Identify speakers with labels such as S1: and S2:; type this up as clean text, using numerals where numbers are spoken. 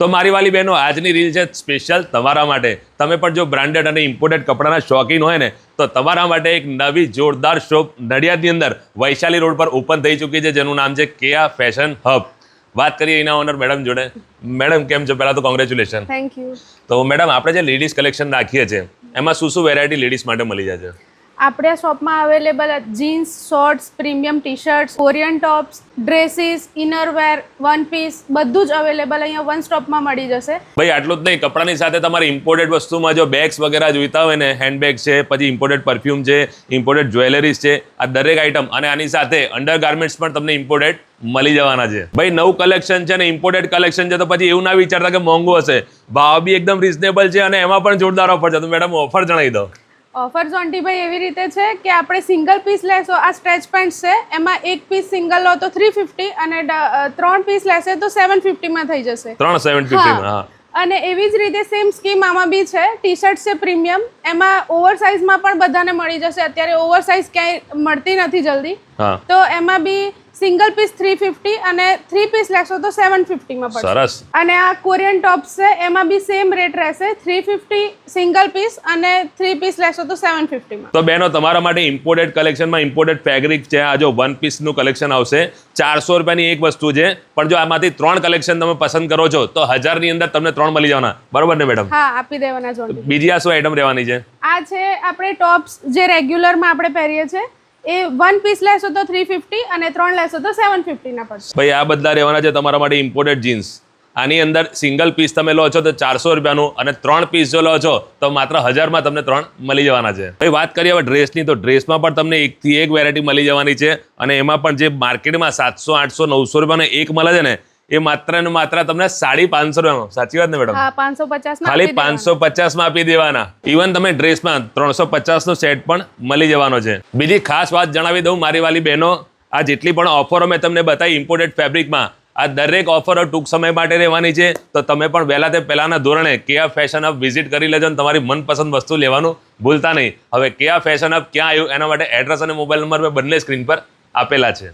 S1: તો મારી વાલી બહેનો, આજની રીલ છે સ્પેશિયલ તમારા માટે. તમે પણ જો બ્રાન્ડેડ અને ઇમ્પોર્ટેડ કપડાના શોખીન હોય ને, તો તમારા માટે એક નવી જોરદાર શોપ નડિયાદની અંદર વૈશાલી રોડ પર ઓપન થઈ ચૂકી છે, જેનું નામ છે કેયા ફેશન હબ. વાત કરીએ એના ઓનર મેડમ જોડે. મેડમ કેમ છો? પહેલા તો કોંગ્રેચ્યુલેશન.
S2: Thank you.
S1: તો મેડમ, આપણે જે લેડીઝ કલેક્શન રાખીએ છીએ એમાં શું વેરાયટી લેડીઝ માટે મળી જાય છે?
S2: આપણે શોપમાં available jeans, shorts, premium T shirts, Korean tops, dresses, innerwear, one piece બધું જ અવેલેબલ અહીંયા વન સ્ટોપમાં મળી જશે.
S1: ભાઈ આટલું જ નહીં, કપડાની સાથે તમારે ઇમ્પોર્ટેડ વસ્તુમાં જો બેગ્સ વગેરે જોઈતા હોય ને, હેન્ડબેગ છે, પછી ઇમ્પોર્ટેડ પરફ્યુમ છે, ઇમ્પોર્ટેડ જ્વેલરીઝ છે, આ દરેક આઇટમ અને આની સાથે અંડરગાર્મેન્ટ્સ પણ તમને ઇમ્પોર્ટેડ મળી જવાના છે. ભાઈ નવું કલેક્શન છે ને ઇમ્પોર્ટેડ કલેક્શન છે, તો પછી એવું ના વિચારતા કે મોંઘું હશે. ભાવ બી એકદમ રિઝનેબલ છે અને એમાં પણ જોરદાર ઓફર છે. તો મેડમ ઓફર જણાવી દો.
S2: ઓફર જોન્ટીભાઈ એવી રીતે છે કે આપણે સિંગલ પીસ લેશો, આ સ્ટ્રેચ પેન્ટ છે, એમાં એક પીસ સિંગલ લો તો 350 અને 3 પીસ લેશે તો 750 માં થઈ જશે.
S1: 750 માં.
S2: અને એવી જ રીતે સેમ સ્કીમ આમાં બી છે. ટી શર્ટ છે પ્રીમિયમ, એમાં ઓવર સાઇઝમાં પણ બધાને મળી જશે. અત્યારે ઓવર સાઇઝ ક્યાંય મળતી નથી જલ્દી, તો એમાં બી સિંગલ પીસ 350 અને 3 પીસ લેશો તો 750 માં પડશે.
S1: સરસ.
S2: અને આ કોરિયન ટોપ્સ છે, એમાં બી સેમ રેટ રહેશે. 350 સિંગલ પીસ અને 3 પીસ લેશો તો 750 માં.
S1: તો બહેનો, તમારા માટે ઇમ્પોર્ટેડ કલેક્શનમાં ઇમ્પોર્ટેડ ફેબ્રિક છે. આ જો વન પીસનું કલેક્શન આવશે, 400 રૂપિયાની એક વસ્તુ છે, પણ જો આમાંથી 3 કલેક્શન તમે પસંદ કરો છો તો 1000 ની અંદર તમને 3 મળી જવાના. બરોબર ને મેડમ?
S2: હા, આપી દેવાના જો.
S1: બીજી આ શું આઈટમ રહેવાની છે?
S2: આ છે આપણે ટોપ્સ જે રેગ્યુલરમાં આપણે પહેરીએ છીએ, એ 1 પીસ લેશો તો 350 અને 3 લેશો તો 750 ના પડશે.
S1: ભાઈ આ બધા રહેવાના છે તમારા માટે ઇમ્પોર્ટેડ જીન્સ. આની અંદર સિંગલ પીસ તમે લો છો તો 400 રૂપિયાનું, અને 3 પીસ જો લો છો તો માત્ર 1000 માં તમને 3 મળી જવાના છે. ભાઈ વાત કરીએ હવે ડ્રેસની, તો ડ્રેસમાં પણ તમને એકથી એક વેરાયટી મળી જવાની છે. અને એમાં પણ જે માર્કેટમાં 700, 800, 900 રૂપિયાનો એક મળે છે ને, એ માત્ર ને માત્ર તમને 550 રૂપિયામાં. સાચી વાત ને મેડમ?
S2: હા, 550
S1: ખાલી 550 માં આપી દેવાના. ઇવન તમે ડ્રેસમાં 350 નો સેટ પણ મળી જવાનો છે. બીજી ખાસ વાત જણાવી દઉં મારી વાલી બહેનો, આ જેટલી પણ ઓફરો મેં તમને બતાવી ઇમ્પોર્ટેડ ફેબ્રિકમાં, આ દરેક ઓફરો ટૂંક સમય માટે રહેવાની છે. તો તમે પણ વહેલા તે પહેલાના ધોરણે કેયા ફેશન હબ વિઝિટ કરી લેજો અને તમારી મનપસંદ વસ્તુ લેવાનું ભૂલતા નહીં. હવે કેયા ફેશન હબ ક્યાં આવ્યું એના માટે એડ્રેસ અને મોબાઈલ નંબર મેં બંને સ્ક્રીન પર આપેલા છે.